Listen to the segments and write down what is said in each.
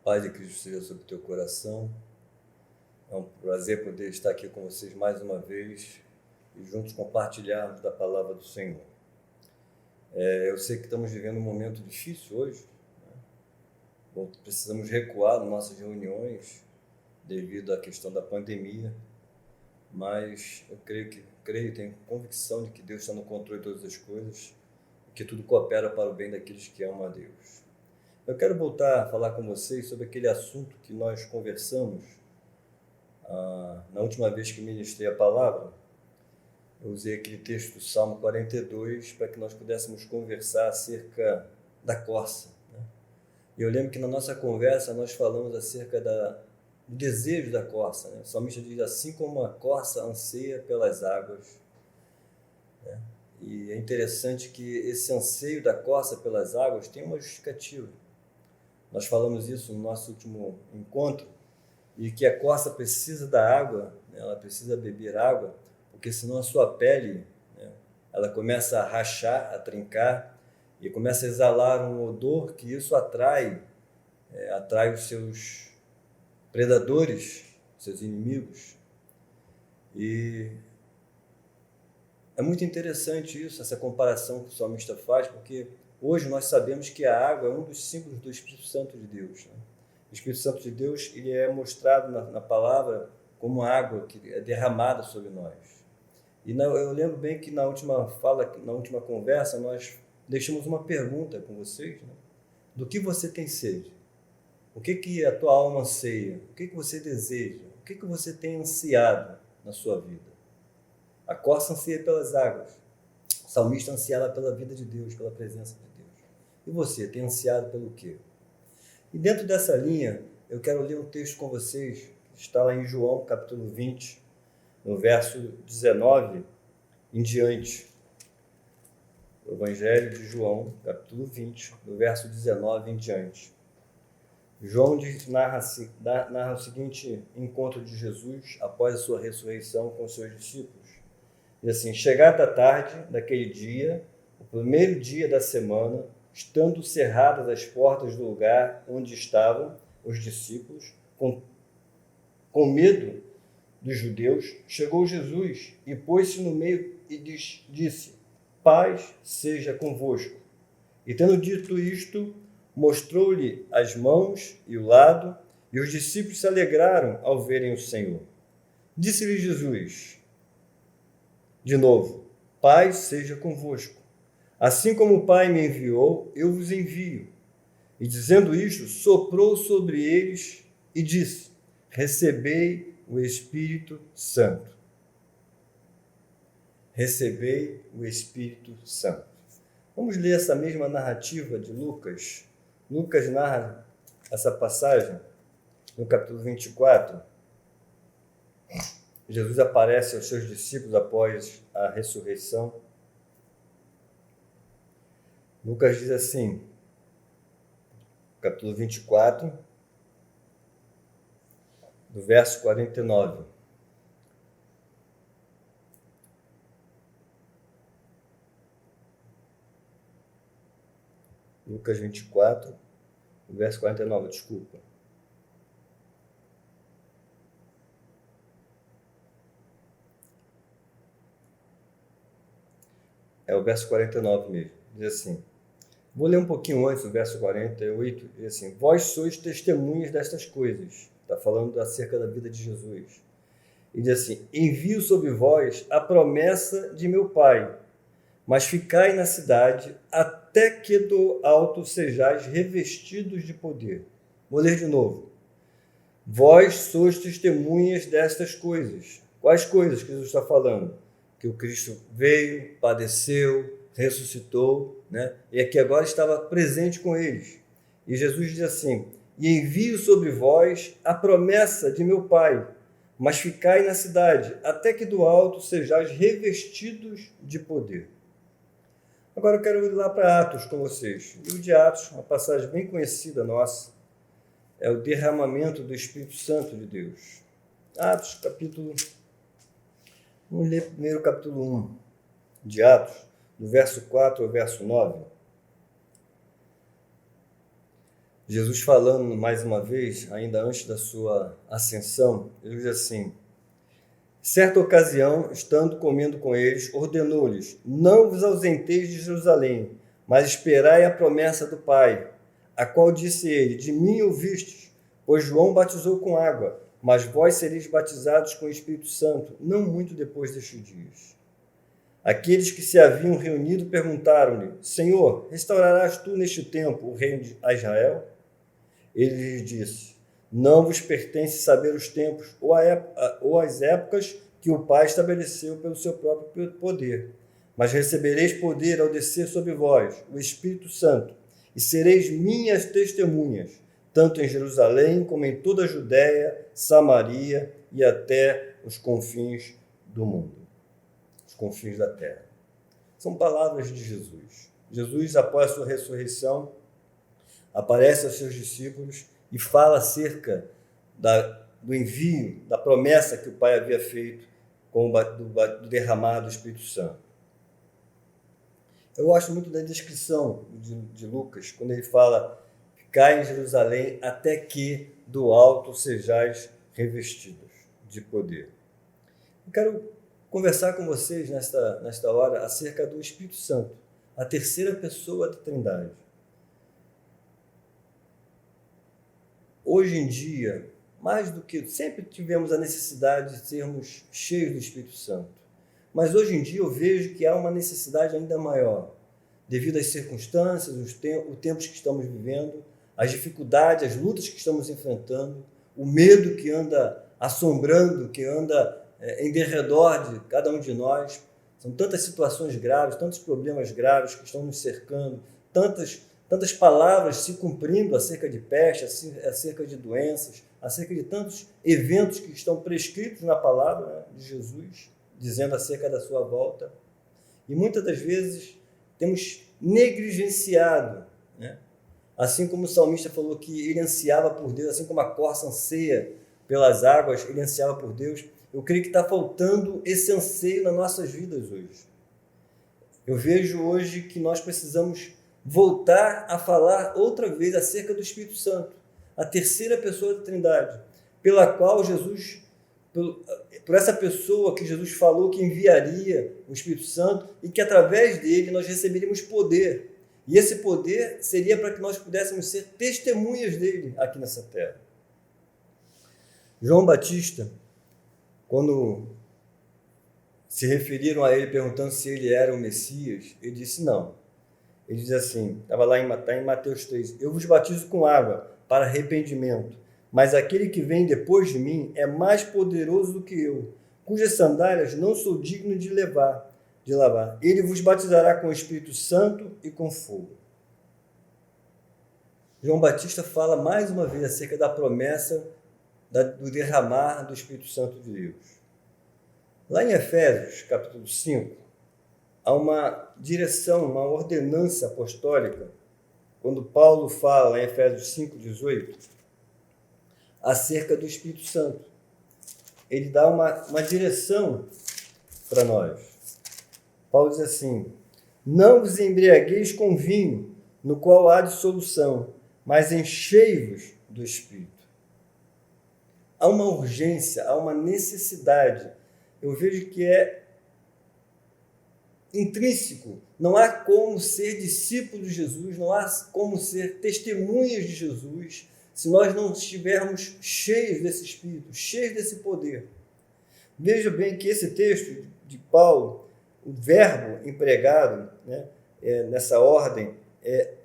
Paz de Cristo seja sobre o teu coração. É um prazer poder estar aqui com vocês mais uma vez e juntos compartilharmos da palavra do Senhor. Eu sei que estamos vivendo um momento difícil hoje, né? Precisamos recuar nas nossas reuniões devido à questão da pandemia, mas eu tenho convicção de que Deus está no controle de todas as coisas e que tudo coopera para o bem daqueles que amam a Deus. Eu quero voltar a falar com vocês sobre aquele assunto que nós conversamos na última vez que ministrei a palavra. Eu usei aquele texto do Salmo 42 para que nós pudéssemos conversar acerca da corça, né? E eu lembro que na nossa conversa nós falamos acerca do desejo da corça, né? O salmista diz: assim como a corça anseia pelas águas, né? E é interessante que esse anseio da corça pelas águas tem uma justificativa. Nós falamos isso no nosso último encontro, e que a corça precisa da água, né? Ela precisa beber água, porque senão a sua pele, né, ela começa a rachar, a trincar, e começa a exalar um odor que isso atrai os seus predadores, seus inimigos. E é muito interessante isso, essa comparação que o salmista faz, porque hoje nós sabemos que a água é um dos símbolos do Espírito Santo de Deus, né? O Espírito Santo de Deus, ele é mostrado na palavra como água que é derramada sobre nós. E eu lembro bem que na última conversa, nós deixamos uma pergunta com vocês, né? Do que você tem sede? O que a tua alma anseia? O que você deseja? O que você tem ansiado na sua vida? A corça anseia pelas águas. O salmista ansiava pela vida de Deus, pela presença de Deus. E você, tem ansiado pelo quê? E dentro dessa linha, eu quero ler um texto com vocês, que está lá em João, capítulo 20, no verso 19 em diante. O Evangelho de João, capítulo 20, no verso 19 em diante. João narra o seguinte encontro de Jesus após a sua ressurreição com os seus discípulos. Diz assim: chegada a tarde daquele dia, o primeiro dia da semana, estando cerradas as portas do lugar onde estavam os discípulos, com medo dos judeus, chegou Jesus e pôs-se no meio e disse: paz seja convosco. E tendo dito isto, mostrou-lhe as mãos e o lado, e os discípulos se alegraram ao verem o Senhor. Disse-lhe Jesus, de novo: paz seja convosco. Assim como o Pai me enviou, eu vos envio. E dizendo isto, soprou sobre eles e disse: recebei o Espírito Santo. Recebei o Espírito Santo. Vamos ler essa mesma narrativa de Lucas. Lucas narra essa passagem no capítulo 24. Jesus aparece aos seus discípulos após a ressurreição. Lucas diz assim, capítulo 24, do verso 49. Lucas 24, verso 49, desculpa. É o verso 49 mesmo. Diz assim, vou ler um pouquinho antes, o verso 48, diz assim: vós sois testemunhas destas coisas. Está falando acerca da vida de Jesus. E diz assim: envio sobre vós a promessa de meu Pai, mas ficai na cidade até que do alto sejais revestidos de poder. Vou ler de novo. Vós sois testemunhas destas coisas. Quais coisas que Jesus está falando? Que o Cristo veio, padeceu, ressuscitou, né? E aqui agora estava presente com eles. E Jesus diz assim: e envio sobre vós a promessa de meu Pai, mas ficai na cidade até que do alto sejais revestidos de poder. Agora eu quero ir lá para Atos com vocês. O livro de Atos, uma passagem bem conhecida nossa, é o derramamento do Espírito Santo de Deus. Atos, capítulo... Vamos ler primeiro o capítulo 1 de Atos, do verso 4 ao verso 9, Jesus falando mais uma vez, ainda antes da sua ascensão, ele diz assim: certa ocasião, estando comendo com eles, ordenou-lhes: não vos ausenteis de Jerusalém, mas esperai a promessa do Pai, a qual disse ele: de mim ouvistes, pois João batizou com água, mas vós sereis batizados com o Espírito Santo, não muito depois destes dias. Aqueles que se haviam reunido perguntaram-lhe: Senhor, restaurarás tu neste tempo o reino a Israel? Ele lhes disse: não vos pertence saber os tempos ou as épocas que o Pai estabeleceu pelo seu próprio poder, mas recebereis poder ao descer sobre vós o Espírito Santo, e sereis minhas testemunhas, tanto em Jerusalém como em toda a Judéia, Samaria e até os confins do mundo, os confins da terra. São palavras de Jesus. Jesus, após a sua ressurreição, aparece aos seus discípulos e fala acerca do envio, da promessa que o Pai havia feito do derramar do Espírito Santo. Eu gosto muito da descrição de Lucas, quando ele fala: ficai em Jerusalém até que do alto sejais revestidos de poder. Eu quero conversar com vocês nesta hora acerca do Espírito Santo, a terceira pessoa da Trindade. Hoje em dia, mais do que sempre tivemos a necessidade de sermos cheios do Espírito Santo. Mas hoje em dia eu vejo que há uma necessidade ainda maior, devido às circunstâncias, os tempos que estamos vivendo, as dificuldades, as lutas que estamos enfrentando, o medo que anda assombrando, que anda em derredor de cada um de nós. São tantas situações graves, tantos problemas graves que estão nos cercando, tantas palavras se cumprindo acerca de peste, acerca de doenças, acerca de tantos eventos que estão prescritos na palavra, né, de Jesus, dizendo acerca da sua volta. E muitas das vezes temos negligenciado, né? Assim como o salmista falou que ele ansiava por Deus, assim como a corça anseia pelas águas, ele ansiava por Deus. Eu creio que está faltando esse anseio nas nossas vidas hoje. Eu vejo hoje que nós precisamos voltar a falar outra vez acerca do Espírito Santo, a terceira pessoa da Trindade, pela qual Jesus, por essa pessoa que Jesus falou que enviaria o Espírito Santo e que através dele nós receberíamos poder. E esse poder seria para que nós pudéssemos ser testemunhas dele aqui nessa terra. João Batista, quando se referiram a ele perguntando se ele era o Messias, ele disse não. Ele diz assim, estava lá em Mateus 3, eu vos batizo com água para arrependimento, mas aquele que vem depois de mim é mais poderoso do que eu, cujas sandálias não sou digno de lavar. Ele vos batizará com o Espírito Santo e com fogo. João Batista fala mais uma vez acerca da promessa do derramar do Espírito Santo de Deus. Lá em Efésios, capítulo 5, há uma direção, uma ordenança apostólica, quando Paulo fala em Efésios 5,18, acerca do Espírito Santo. Ele dá uma direção para nós. Paulo diz assim: não vos embriagueis com vinho, no qual há dissolução, mas enchei-vos do Espírito. Há uma urgência, há uma necessidade. Eu vejo que é intrínseco. Não há como ser discípulo de Jesus, não há como ser testemunhas de Jesus, se nós não estivermos cheios desse Espírito, cheios desse poder. Veja bem que esse texto de Paulo, o verbo empregado, né, nessa ordem,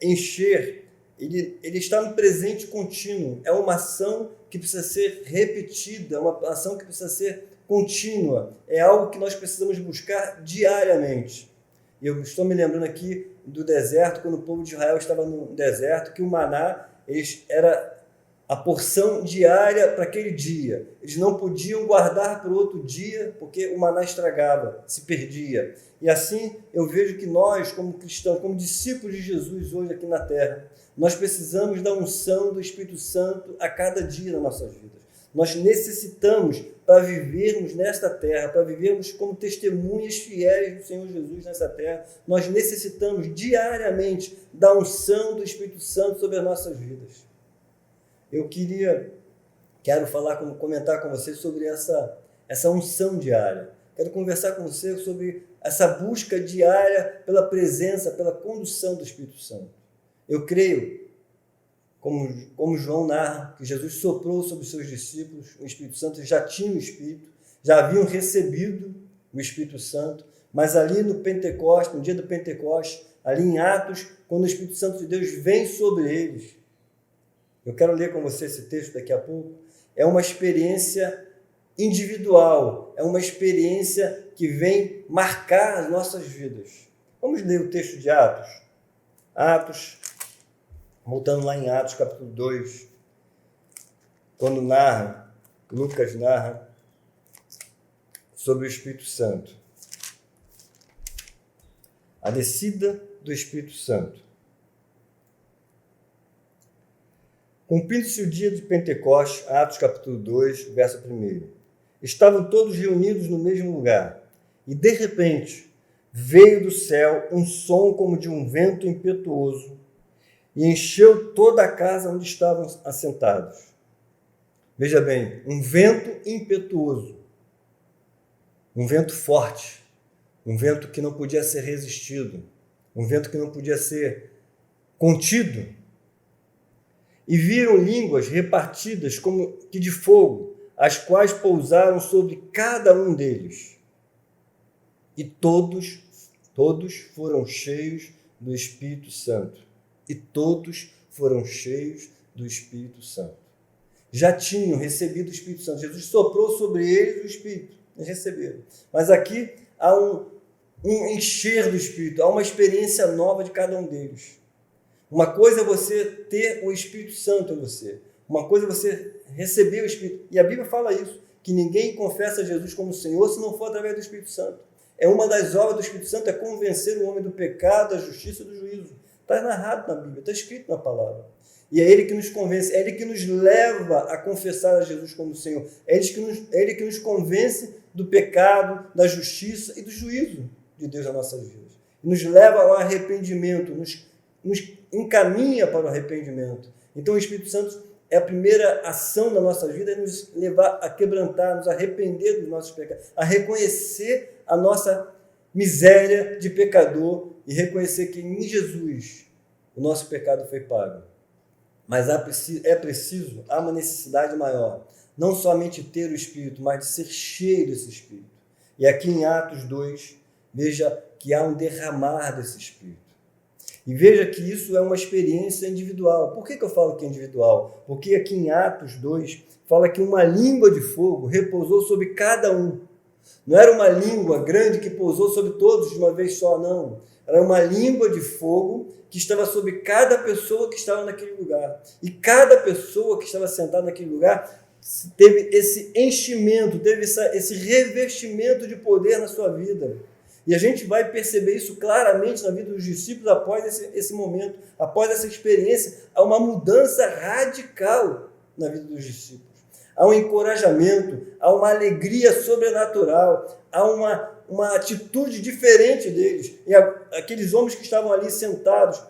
encher, ele está no presente contínuo. É uma ação que precisa ser repetida, é uma ação que precisa ser contínua. É algo que nós precisamos buscar diariamente. E eu estou me lembrando aqui do deserto, quando o povo de Israel estava no deserto, que o maná era a porção diária para aquele dia. Eles não podiam guardar para o outro dia, porque o maná estragava, se perdia. E assim eu vejo que nós, como cristãos, como discípulos de Jesus hoje aqui na terra, nós precisamos da unção do Espírito Santo a cada dia nas nossas vidas. Nós necessitamos, para vivermos nesta terra, para vivermos como testemunhas fiéis do Senhor Jesus nessa terra, nós necessitamos diariamente da unção do Espírito Santo sobre as nossas vidas. Eu quero comentar com você sobre essa unção diária. Quero conversar com você sobre essa busca diária pela presença, pela condução do Espírito Santo. Eu creio, como João narra, que Jesus soprou sobre os seus discípulos o Espírito Santo, já tinham o Espírito, já haviam recebido o Espírito Santo, mas ali no Pentecostes, no dia do Pentecostes, ali em Atos, quando o Espírito Santo de Deus vem sobre eles, eu quero ler com você esse texto daqui a pouco, é uma experiência individual, é uma experiência que vem marcar as nossas vidas. Vamos ler o texto de Atos, voltando lá em Atos, capítulo 2, quando Lucas narra sobre o Espírito Santo. A descida do Espírito Santo. Cumprindo-se o dia de Pentecostes, Atos capítulo 2, verso 1. Estavam todos reunidos no mesmo lugar, e de repente veio do céu um som como de um vento impetuoso, e encheu toda a casa onde estavam assentados. Veja bem, um vento impetuoso, um vento forte, um vento que não podia ser resistido, um vento que não podia ser contido. E viram línguas repartidas como que de fogo, as quais pousaram sobre cada um deles. E todos foram cheios do Espírito Santo. E todos foram cheios do Espírito Santo. Já tinham recebido o Espírito Santo. Jesus soprou sobre eles o Espírito. Eles receberam. Mas aqui há um encher do Espírito, há uma experiência nova de cada um deles. Uma coisa é você ter o Espírito Santo em você. Uma coisa é você receber o Espírito. E a Bíblia fala isso, que ninguém confessa Jesus como Senhor se não for através do Espírito Santo. É uma das obras do Espírito Santo, é convencer o homem do pecado, da justiça e do juízo. Está narrado na Bíblia, está escrito na palavra. E é Ele que nos convence, é Ele que nos leva a confessar a Jesus como Senhor. É Ele que nos convence do pecado, da justiça e do juízo de Deus nas nossas vidas. E nos leva ao arrependimento, nos encaminha para o arrependimento. Então o Espírito Santo é a primeira ação da nossa vida, é nos levar a quebrantar, nos arrepender dos nossos pecados, a reconhecer a nossa miséria de pecador e reconhecer que em Jesus o nosso pecado foi pago. Mas há uma necessidade maior, não somente ter o Espírito, mas de ser cheio desse Espírito. E aqui em Atos 2, veja que há um derramar desse Espírito. E veja que isso é uma experiência individual. Por que eu falo que é individual? Porque aqui em Atos 2, fala que uma língua de fogo repousou sobre cada um. Não era uma língua grande que pousou sobre todos de uma vez só, não. Era uma língua de fogo que estava sobre cada pessoa que estava naquele lugar. E cada pessoa que estava sentada naquele lugar teve esse enchimento, teve esse revestimento de poder na sua vida. E a gente vai perceber isso claramente na vida dos discípulos após esse momento, após essa experiência. Há uma mudança radical na vida dos discípulos. Há um encorajamento, há uma alegria sobrenatural, há uma atitude diferente deles. E aqueles homens que estavam ali sentados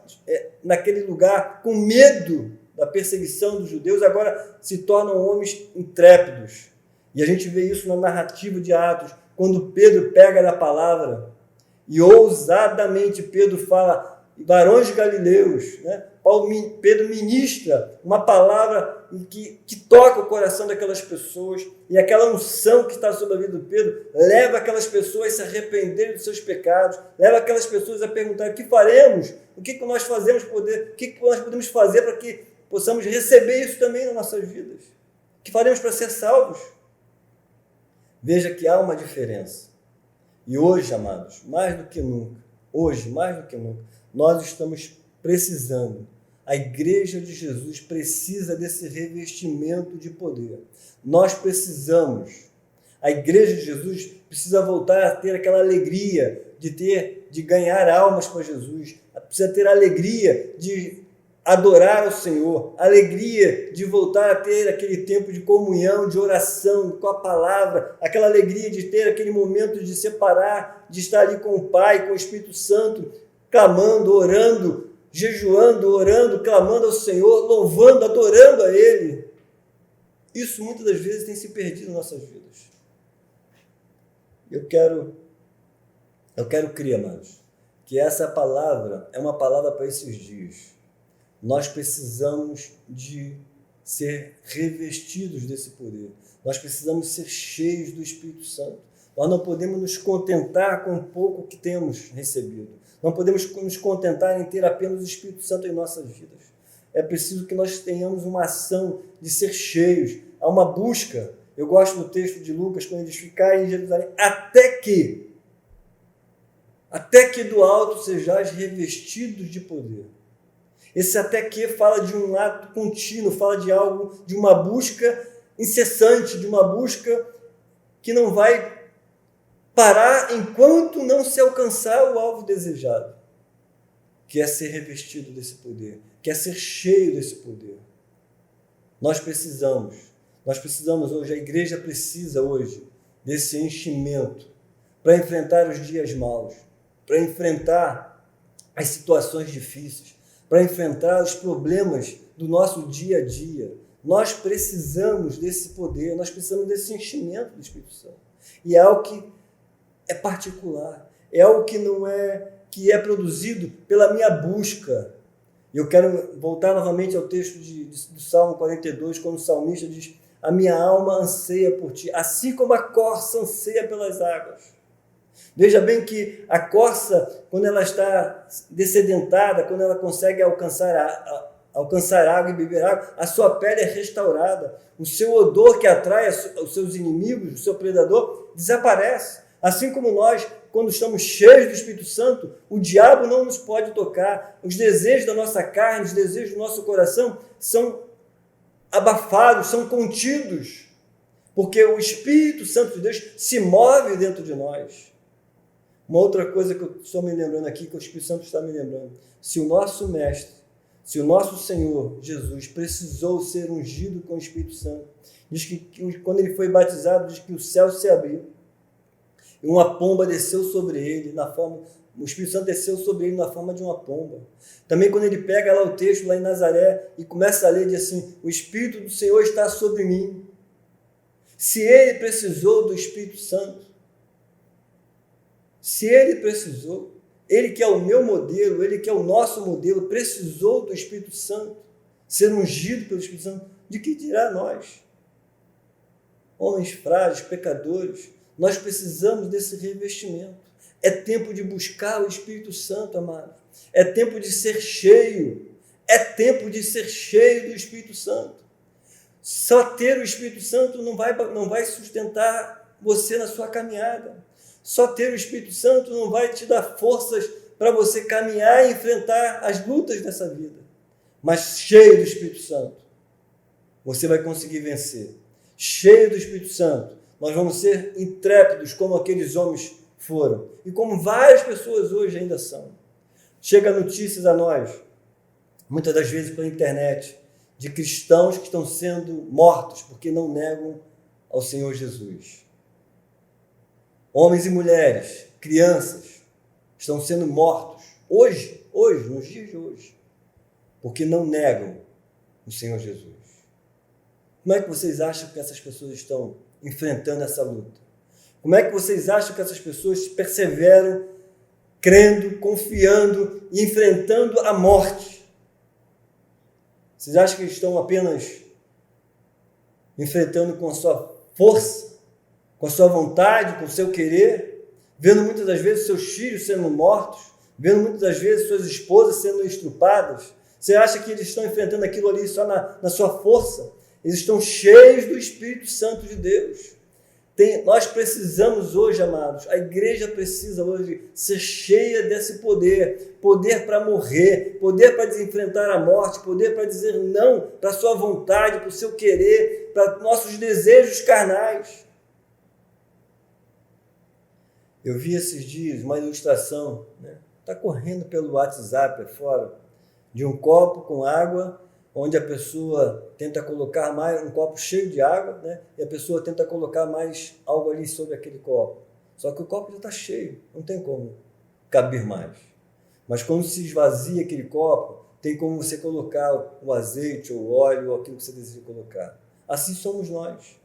naquele lugar com medo da perseguição dos judeus, agora se tornam homens intrépidos. E a gente vê isso na narrativa de Atos, quando Pedro pega na palavra e ousadamente Pedro fala, varões de Galileus, né? Pedro ministra uma palavra que toca o coração daquelas pessoas, e aquela unção que está sobre a vida do Pedro leva aquelas pessoas a se arrependerem dos seus pecados, leva aquelas pessoas a perguntar: o que faremos? O que nós fazemos o que nós podemos fazer para que possamos receber isso também nas nossas vidas? O que faremos para ser salvos? Veja que há uma diferença. E hoje, amados, mais do que nunca, nós estamos precisando. A igreja de Jesus precisa desse revestimento de poder. Nós precisamos. A igreja de Jesus precisa voltar a ter aquela alegria de ganhar almas para Jesus. Precisa ter a alegria de adorar ao Senhor, a alegria de voltar a ter aquele tempo de comunhão, de oração com a palavra, aquela alegria de ter aquele momento de separar, de estar ali com o Pai, com o Espírito Santo, clamando, orando, jejuando, orando, clamando ao Senhor, louvando, adorando a Ele. Isso muitas das vezes tem se perdido em nossas vidas. Eu quero crer, amados, que essa palavra é uma palavra para esses dias. Nós precisamos de ser revestidos desse poder. Nós precisamos ser cheios do Espírito Santo. Nós não podemos nos contentar com o pouco que temos recebido. Não podemos nos contentar em ter apenas o Espírito Santo em nossas vidas. É preciso que nós tenhamos uma ação de ser cheios. Há uma busca. Eu gosto do texto de Lucas, quando eles ficarem em Jerusalém, até que do alto sejais revestidos de poder. Esse até que fala de um ato contínuo, fala de algo, de uma busca incessante, de uma busca que não vai parar enquanto não se alcançar o alvo desejado, que é ser revestido desse poder, que é ser cheio desse poder. Nós precisamos hoje, a igreja precisa hoje desse enchimento para enfrentar os dias maus, para enfrentar as situações difíceis, para enfrentar os problemas do nosso dia a dia. Nós precisamos desse poder, nós precisamos desse enchimento do Espírito Santo. E é algo que é particular, é algo que é produzido pela minha busca. Eu quero voltar novamente ao texto do Salmo 42, quando o salmista diz: a minha alma anseia por ti, assim como a corça anseia pelas águas. Veja bem que a corça, quando ela está dessedentada, quando ela consegue alcançar água e beber água, a sua pele é restaurada. O seu odor que atrai os seus inimigos, o seu predador, desaparece. Assim como nós, quando estamos cheios do Espírito Santo, o diabo não nos pode tocar. Os desejos da nossa carne, os desejos do nosso coração são abafados, são contidos, porque o Espírito Santo de Deus se move dentro de nós. Uma outra coisa que eu estou me lembrando aqui, que o Espírito Santo está me lembrando: se o nosso Mestre, se o nosso Senhor Jesus precisou ser ungido com o Espírito Santo, diz que quando ele foi batizado, diz que o céu se abriu e uma pomba desceu sobre ele, o Espírito Santo desceu sobre ele na forma de uma pomba. Também quando ele pega lá o texto, lá em Nazaré, e começa a ler, diz assim: o Espírito do Senhor está sobre mim. Se ele precisou do Espírito Santo, se ele precisou, ele que é o meu modelo, ele que é o nosso modelo, precisou do Espírito Santo, ser ungido pelo Espírito Santo, de que dirá nós? Homens frágeis, pecadores, nós precisamos desse revestimento. É tempo de buscar o Espírito Santo, amado. É tempo de ser cheio. É tempo de ser cheio do Espírito Santo. Só ter o Espírito Santo não vai sustentar você na sua caminhada. Só ter o Espírito Santo não vai te dar forças para você caminhar e enfrentar as lutas dessa vida. Mas cheio do Espírito Santo, você vai conseguir vencer. Cheio do Espírito Santo, nós vamos ser intrépidos como aqueles homens foram. E como várias pessoas hoje ainda são. Chega notícias a nós, muitas das vezes pela internet, de cristãos que estão sendo mortos porque não negam ao Senhor Jesus. Homens e mulheres, crianças, estão sendo mortos hoje, nos dias de hoje, porque não negam o Senhor Jesus. Como é que vocês acham que essas pessoas estão enfrentando essa luta? Como é que vocês acham que essas pessoas perseveram, crendo, confiando e enfrentando a morte? Vocês acham que estão apenas enfrentando com a sua força, com a sua vontade, com o seu querer, vendo muitas das vezes seus filhos sendo mortos, vendo muitas das vezes suas esposas sendo estrupadas? Você acha que eles estão enfrentando aquilo ali só na sua força? Eles estão cheios do Espírito Santo de Deus. Nós precisamos hoje, amados, a igreja precisa hoje ser cheia desse poder, poder para morrer, poder para desenfrentar a morte, poder para dizer não para a sua vontade, para o seu querer, para nossos desejos carnais. Eu vi esses dias uma ilustração, está correndo pelo WhatsApp fora, de um copo com água, onde a pessoa tenta colocar mais, um copo cheio de água, né? E a pessoa tenta colocar mais algo ali sobre aquele copo. Só que o copo já está cheio, não tem como caber mais. Mas quando se esvazia aquele copo, tem como você colocar o azeite, ou o óleo, ou aquilo que você deseja colocar. Assim somos nós.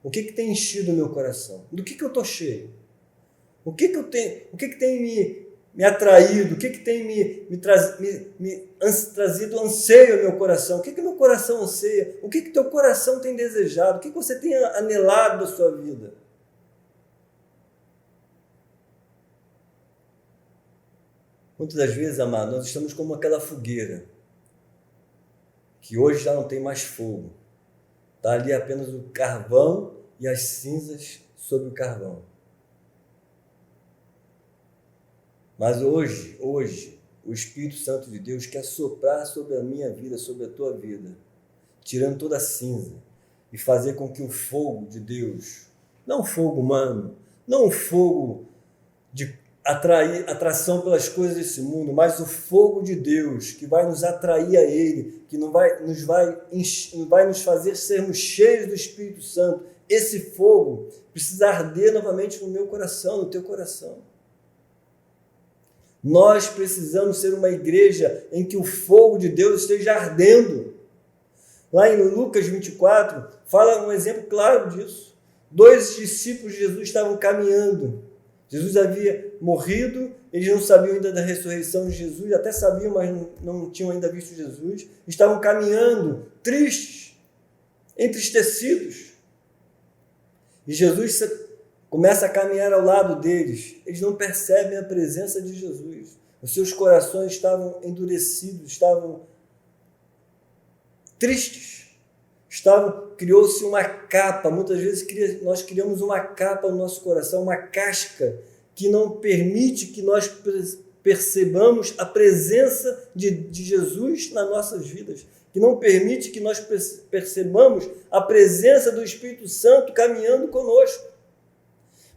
O que tem enchido o meu coração? Do que eu estou cheio? O que tem me atraído? O que tem trazido anseio ao meu coração? O que meu coração anseia? O que teu coração tem desejado? O que você tem anelado da sua vida? Muitas das vezes, amado, nós estamos como aquela fogueira, que hoje já não tem mais fogo. Está ali apenas o carvão e as cinzas sobre o carvão. Mas hoje, o Espírito Santo de Deus quer soprar sobre a minha vida, sobre a tua vida, tirando toda a cinza e fazer com que o fogo de Deus, não o fogo humano, não o fogo de atração pelas coisas desse mundo, mas o fogo de Deus que vai nos atrair a Ele, que vai nos fazer sermos cheios do Espírito Santo. Esse fogo precisa arder novamente no meu coração, no teu coração. Nós precisamos ser uma igreja em que o fogo de Deus esteja ardendo. Lá em Lucas 24, fala um exemplo claro disso. 2 discípulos de Jesus estavam caminhando. Jesus havia morrido, eles não sabiam ainda da ressurreição de Jesus, até sabiam, mas não tinham ainda visto Jesus. Estavam caminhando, tristes, entristecidos. E Jesus começa a caminhar ao lado deles. Eles não percebem a presença de Jesus. Os seus corações estavam endurecidos, estavam tristes. Criou-se uma capa. Muitas vezes nós criamos uma capa no nosso coração, uma casca que não permite que nós percebamos a presença de Jesus nas nossas vidas, que não permite que nós percebamos a presença do Espírito Santo caminhando conosco.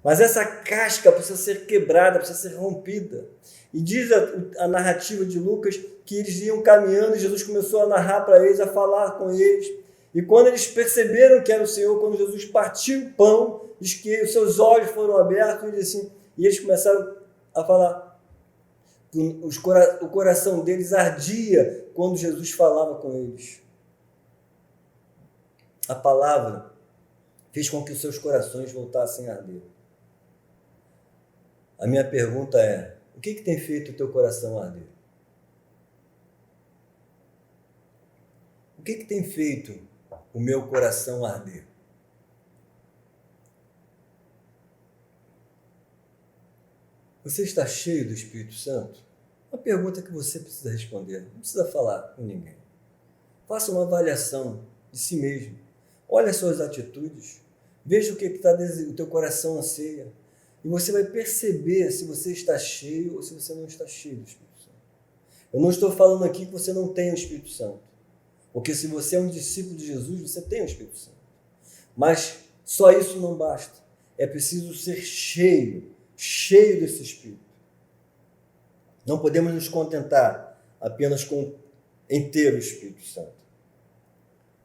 Mas essa casca precisa ser quebrada, precisa ser rompida. E diz a narrativa de Lucas que eles iam caminhando e Jesus começou a narrar para eles, a falar com eles. E quando eles perceberam que era o Senhor, quando Jesus partiu o pão, diz que os seus olhos foram abertos e eles começaram a falar. O coração deles ardia quando Jesus falava com eles. A palavra fez com que os seus corações voltassem a arder. A minha pergunta é: o que tem feito o teu coração arder? O que tem feito o meu coração arder? Você está cheio do Espírito Santo? Uma pergunta que você precisa responder, não precisa falar com ninguém. Faça uma avaliação de si mesmo. Olhe as suas atitudes, veja o que o teu coração anseia. E você vai perceber se você está cheio ou se você não está cheio do Espírito Santo. Eu não estou falando aqui que você não tem o Espírito Santo. Porque se você é um discípulo de Jesus, você tem o Espírito Santo. Mas só isso não basta. É preciso ser cheio desse Espírito. Não podemos nos contentar apenas com ter o Espírito Santo.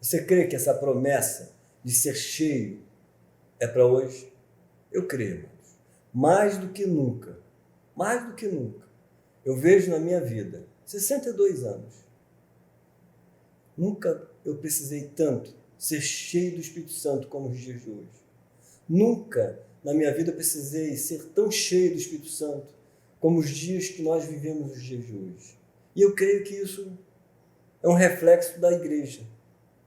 Você crê que essa promessa de ser cheio é para hoje? Eu creio, irmãos. Mais do que nunca, eu vejo na minha vida, 62 anos, nunca eu precisei tanto ser cheio do Espírito Santo como os dias de hoje. Nunca na minha vida eu precisei ser tão cheio do Espírito Santo como os dias que nós vivemos os dias de hoje. E eu creio que isso é um reflexo da igreja,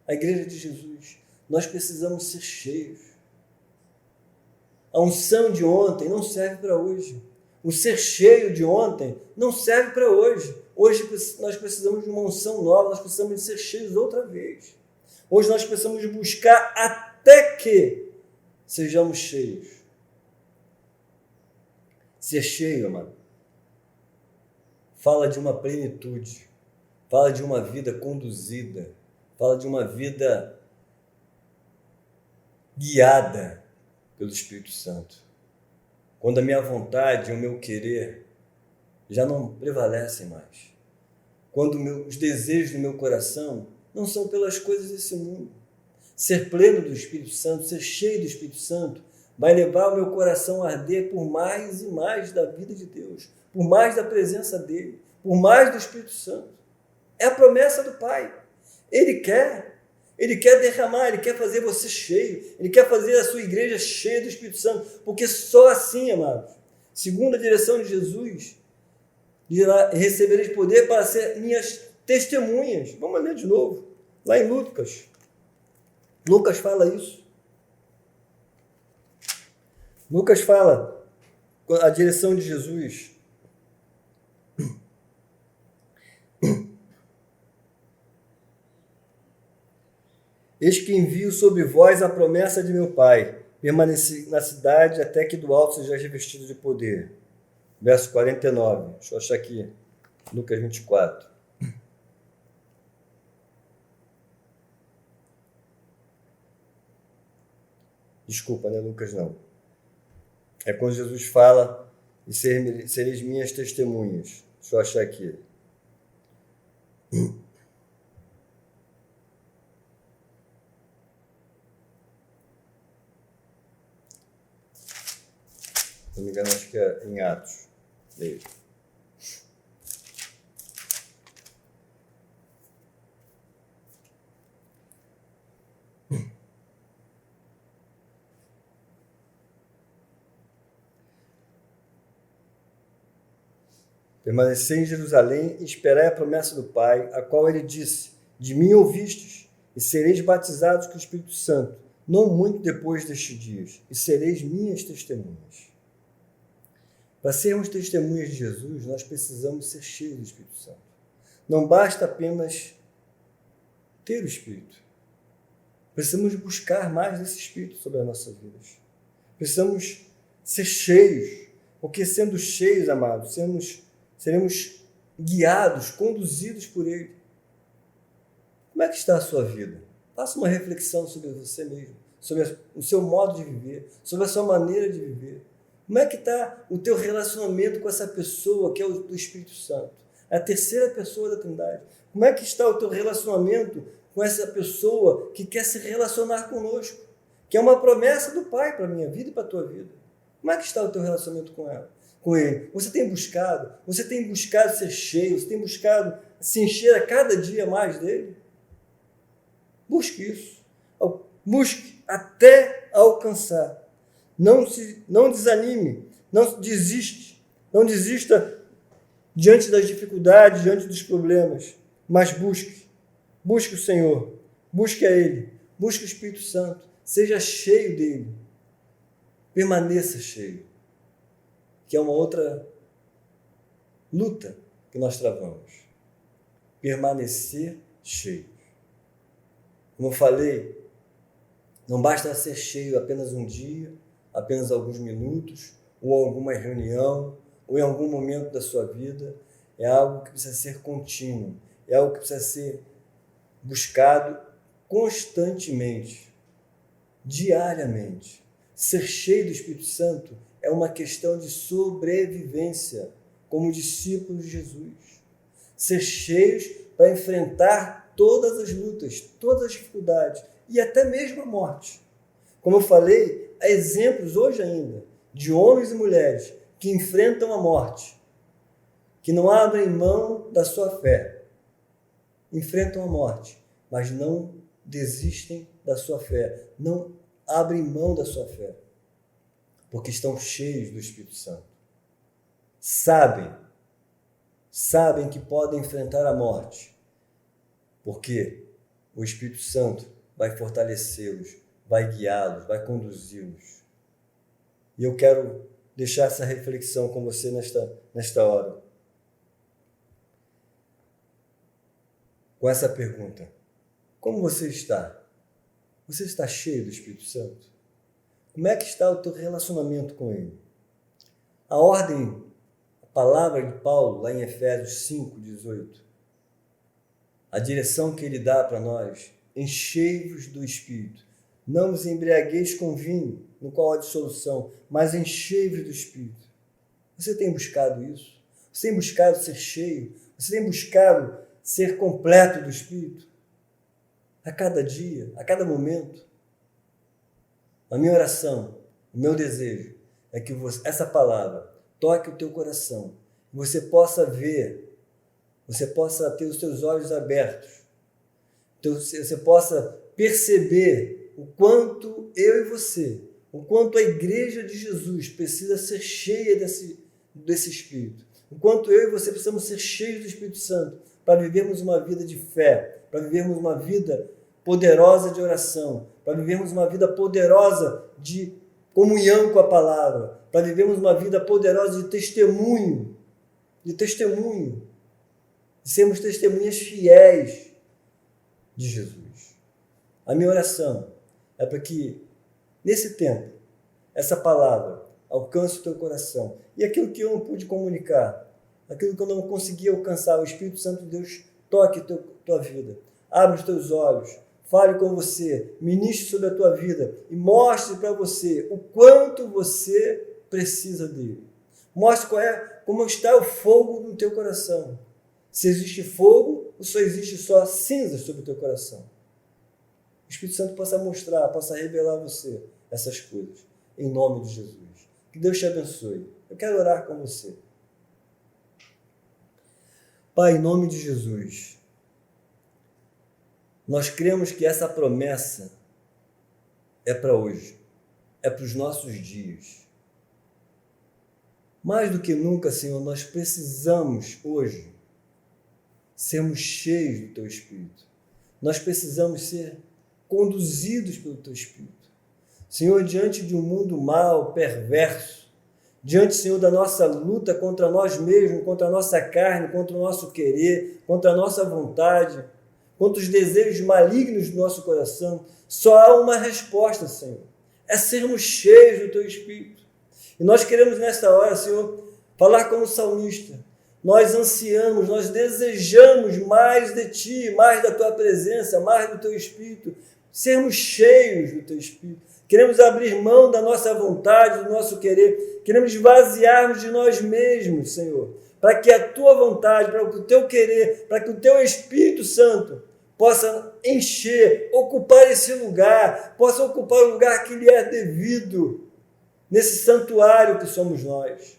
a igreja de Jesus. Nós precisamos ser cheios. A unção de ontem não serve para hoje. O ser cheio de ontem não serve para hoje. Hoje nós precisamos de uma unção nova, nós precisamos de ser cheios outra vez. Hoje nós precisamos de buscar até que sejamos cheios. Ser cheio, amado, fala de uma plenitude, fala de uma vida conduzida, fala de uma vida guiada pelo Espírito Santo. Quando a minha vontade e o meu querer já não prevalecem mais. quando os desejos do meu coração não são pelas coisas desse mundo. Ser pleno do Espírito Santo, ser cheio do Espírito Santo, vai levar o meu coração a arder por mais e mais da vida de Deus, por mais da presença dele, por mais do Espírito Santo. É a promessa do Pai. Ele quer derramar, Ele quer fazer você cheio, Ele quer fazer a sua igreja cheia do Espírito Santo, porque só assim, amados, segundo a direção de Jesus, recebereis poder para ser minhas testemunhas. Vamos ler de novo, lá em Lucas. Lucas fala isso. Lucas fala a direção de Jesus. Eis que envio sobre vós a promessa de meu Pai. Permaneci na cidade até que do alto seja revestido de poder. Verso 49. Deixa eu achar aqui. Lucas 24. Desculpa, não é Lucas não. É quando Jesus fala e sereis minhas testemunhas. Deixa eu achar aqui. Se não me engano, acho que é em Atos. Leio. Permanecei em Jerusalém e esperai a promessa do Pai, a qual ele disse: de mim ouvistes, e sereis batizados com o Espírito Santo, não muito depois destes dias, e sereis minhas testemunhas. Para sermos testemunhas de Jesus, nós precisamos ser cheios do Espírito Santo. Não basta apenas ter o Espírito. Precisamos buscar mais desse Espírito sobre as nossas vidas. Precisamos ser cheios, porque sendo cheios, amados, seremos guiados, conduzidos por Ele. Como é que está a sua vida? Faça uma reflexão sobre você mesmo, sobre o seu modo de viver, sobre a sua maneira de viver. Como é que está o teu relacionamento com essa pessoa que é o do Espírito Santo? A terceira pessoa da Trindade. Como é que está o teu relacionamento com essa pessoa que quer se relacionar conosco? Que é uma promessa do Pai para a minha vida e para a tua vida. Como é que está o teu relacionamento com ela? Com Ele? Você tem buscado ser cheio, você tem buscado se encher a cada dia mais dele? Busque isso. Busque até alcançar. Não desanime, não desista diante das dificuldades, diante dos problemas, mas busque o Senhor, busque a Ele, busque o Espírito Santo, seja cheio dele, permaneça cheio, que é uma outra luta que nós travamos, permanecer cheio. Como eu falei, não basta ser cheio apenas um dia, apenas alguns minutos, ou alguma reunião, ou em algum momento da sua vida. É algo que precisa ser contínuo, é algo que precisa ser buscado constantemente, diariamente. Ser cheio do Espírito Santo é uma questão de sobrevivência, como discípulos de Jesus. Ser cheios para enfrentar todas as lutas, todas as dificuldades e até mesmo a morte. Como eu falei, há exemplos hoje ainda de homens e mulheres que enfrentam a morte, que não abrem mão da sua fé. Enfrentam a morte, mas não desistem da sua fé, não abrem mão da sua fé, porque estão cheios do Espírito Santo. Sabem que podem enfrentar a morte, porque o Espírito Santo vai fortalecê-los, vai guiá-los, vai conduzi-los. E eu quero deixar essa reflexão com você nesta hora. Com essa pergunta: como você está? Você está cheio do Espírito Santo? Como é que está o teu relacionamento com Ele? A palavra de Paulo, lá em Efésios 5:18, a direção que ele dá para nós: enchei-vos do Espírito. Não vos embriagueis com vinho, no qual há dissolução, mas enchei-vos do Espírito. Você tem buscado isso? Você tem buscado ser cheio? Você tem buscado ser completo do Espírito a cada dia, a cada momento. A minha oração, o meu desejo é que essa palavra toque o teu coração, que você possa ver, você possa ter os seus olhos abertos, você possa perceber o quanto eu e você, o quanto a igreja de Jesus precisa ser cheia desse Espírito, o quanto eu e você precisamos ser cheios do Espírito Santo para vivermos uma vida de fé, para vivermos uma vida poderosa de oração, para vivermos uma vida poderosa de comunhão com a palavra, para vivermos uma vida poderosa de testemunho, de sermos testemunhas fiéis de Jesus. A minha oração é para que, nesse tempo, essa palavra alcance o teu coração. E aquilo que eu não pude comunicar, aquilo que eu não consegui alcançar, o Espírito Santo de Deus toque tua vida. Abre os teus olhos, fale com você, ministre sobre a tua vida e mostre para você o quanto você precisa dele. Mostre como está o fogo no teu coração. Se existe fogo, ou só existe só cinzas sobre o teu coração. O Espírito Santo possa mostrar, possa revelar a você essas coisas, em nome de Jesus. Que Deus te abençoe. Eu quero orar com você. Pai, em nome de Jesus, nós cremos que essa promessa é para hoje, é para os nossos dias. Mais do que nunca, Senhor, nós precisamos hoje sermos cheios do Teu Espírito. Nós precisamos ser conduzidos pelo Teu Espírito. Senhor, diante de um mundo mau, perverso, diante, Senhor, da nossa luta contra nós mesmos, contra a nossa carne, contra o nosso querer, contra a nossa vontade, contra os desejos malignos do nosso coração, só há uma resposta, Senhor. É sermos cheios do Teu Espírito. E nós queremos nesta hora, Senhor, falar como salmista. Nós ansiamos, nós desejamos mais de Ti, mais da Tua presença, mais do Teu Espírito, sermos cheios do Teu Espírito. Queremos abrir mão da nossa vontade, do nosso querer, queremos esvaziarmos de nós mesmos, Senhor, para que a Tua vontade, para que o Teu querer, para que o Teu Espírito Santo possa encher, ocupar esse lugar, possa ocupar o lugar que lhe é devido, nesse santuário que somos nós.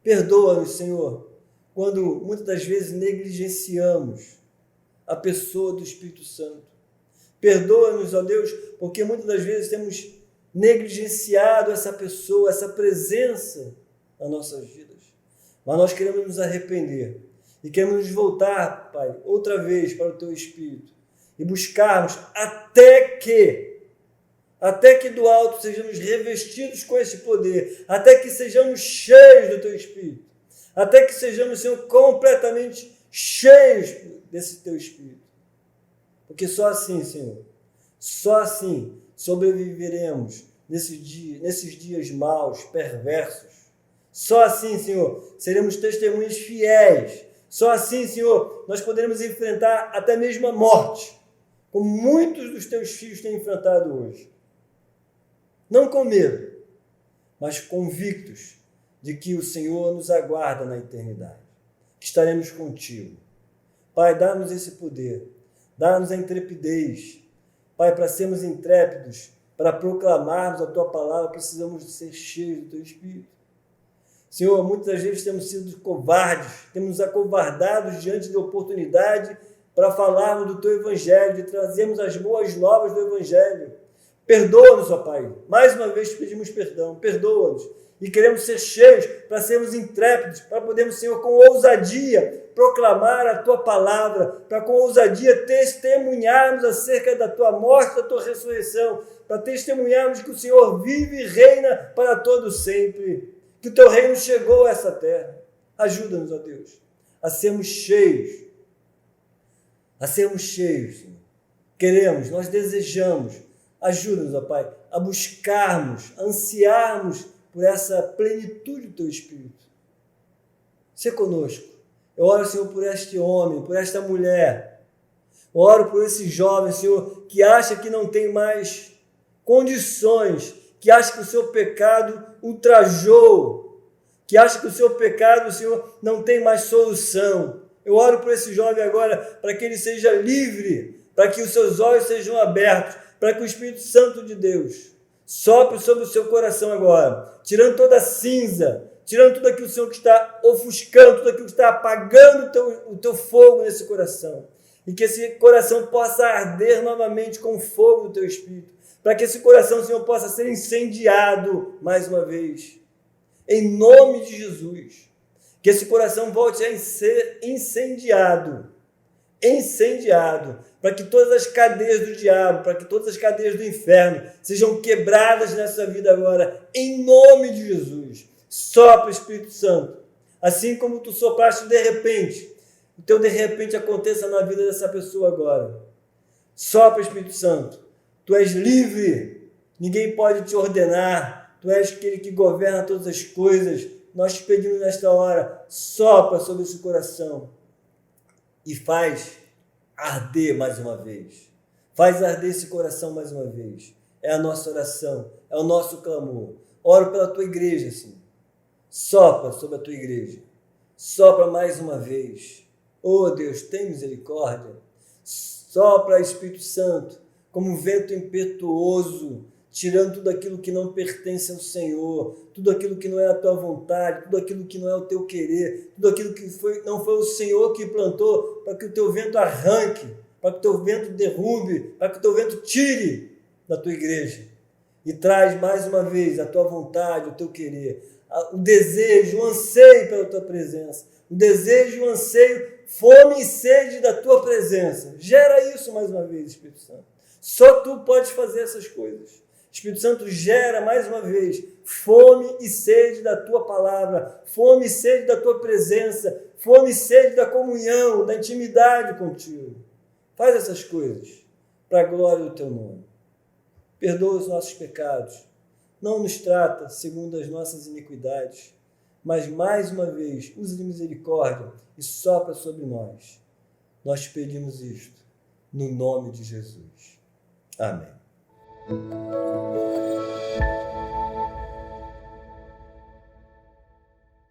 Perdoa-nos, Senhor, quando muitas das vezes negligenciamos a pessoa do Espírito Santo. Perdoa-nos, ó Deus, porque muitas das vezes temos negligenciado essa pessoa, essa presença nas nossas vidas. Mas nós queremos nos arrepender e queremos nos voltar, Pai, outra vez para o Teu Espírito e buscarmos até que do alto sejamos revestidos com esse poder, até que sejamos cheios do Teu Espírito, até que sejamos, Senhor, completamente cheios desse Teu Espírito. Porque só assim, Senhor, só assim sobreviveremos nesses dias maus, perversos. Só assim, Senhor, seremos testemunhas fiéis. Só assim, Senhor, nós poderemos enfrentar até mesmo a morte, como muitos dos Teus filhos têm enfrentado hoje. Não com medo, mas convictos de que o Senhor nos aguarda na eternidade, que estaremos contigo. Pai, dá-nos esse poder, dá-nos a intrepidez. Pai, para sermos intrépidos, para proclamarmos a Tua palavra, precisamos ser cheios do Teu Espírito. Senhor, muitas vezes temos sido covardes, temos nos acovardado diante da oportunidade para falarmos do Teu Evangelho, de trazermos as boas novas do Evangelho. Perdoa-nos, ó Pai. Mais uma vez te pedimos perdão. Perdoa-nos. E queremos ser cheios para sermos intrépidos, para podermos, Senhor, com ousadia proclamar a Tua palavra, para com ousadia testemunharmos acerca da Tua morte, da Tua ressurreição, para testemunharmos que o Senhor vive e reina para todo sempre, que o Teu reino chegou a essa terra. Ajuda-nos, ó Deus, a sermos cheios, Senhor. Queremos, nós desejamos. Ajuda-nos, ó Pai, a buscarmos, a ansiarmos por essa plenitude do Teu Espírito. Sê conosco. Eu oro, Senhor, por este homem, por esta mulher. Eu oro por esse jovem, Senhor, que acha que não tem mais condições, que acha que o seu pecado ultrajou, que acha que o seu pecado, Senhor, não tem mais solução. Eu oro por esse jovem agora, para que ele seja livre, para que os seus olhos sejam abertos, para que o Espírito Santo de Deus sopre sobre o seu coração agora, tirando toda a cinza, tirando tudo aquilo, Senhor, que está ofuscando, tudo aquilo que está apagando o teu fogo nesse coração. E que esse coração possa arder novamente com o fogo do teu Espírito, para que esse coração, Senhor, possa ser incendiado mais uma vez, em nome de Jesus. Que esse coração volte a ser incendiado, para que todas as cadeias do diabo, para que todas as cadeias do inferno sejam quebradas nessa vida agora, em nome de Jesus. Sopra, Espírito Santo, assim como tu sopraste de repente, o teu de repente aconteça na vida dessa pessoa agora. Sopra, Espírito Santo, tu és livre, ninguém pode te ordenar, tu és aquele que governa todas as coisas. Nós te pedimos nesta hora, sopra sobre esse coração e faz arder mais uma vez. Faz arder esse coração mais uma vez. É a nossa oração, é o nosso clamor. Oro pela tua igreja, Senhor. Sopra sobre a tua igreja. Sopra mais uma vez. Oh Deus, tem misericórdia. Sopra, Espírito Santo, como um vento impetuoso, tirando tudo aquilo que não pertence ao Senhor, tudo aquilo que não é a tua vontade, tudo aquilo que não é o teu querer, tudo aquilo que não foi o Senhor que plantou, para que o teu vento arranque, para que o teu vento derrube, para que o teu vento tire da tua igreja e traz mais uma vez a tua vontade, o teu querer, o desejo, o anseio pela tua presença, o desejo, o anseio, fome e sede da tua presença. Gera isso mais uma vez, Espírito Santo. Só tu podes fazer essas coisas. Espírito Santo, gera mais uma vez fome e sede da tua palavra, fome e sede da tua presença, fome e sede da comunhão, da intimidade contigo. Faz essas coisas para a glória do teu nome. Perdoa os nossos pecados. Não nos trata segundo as nossas iniquidades, mas mais uma vez, use de misericórdia e sopra sobre nós. Nós te pedimos isto, no nome de Jesus. Amém.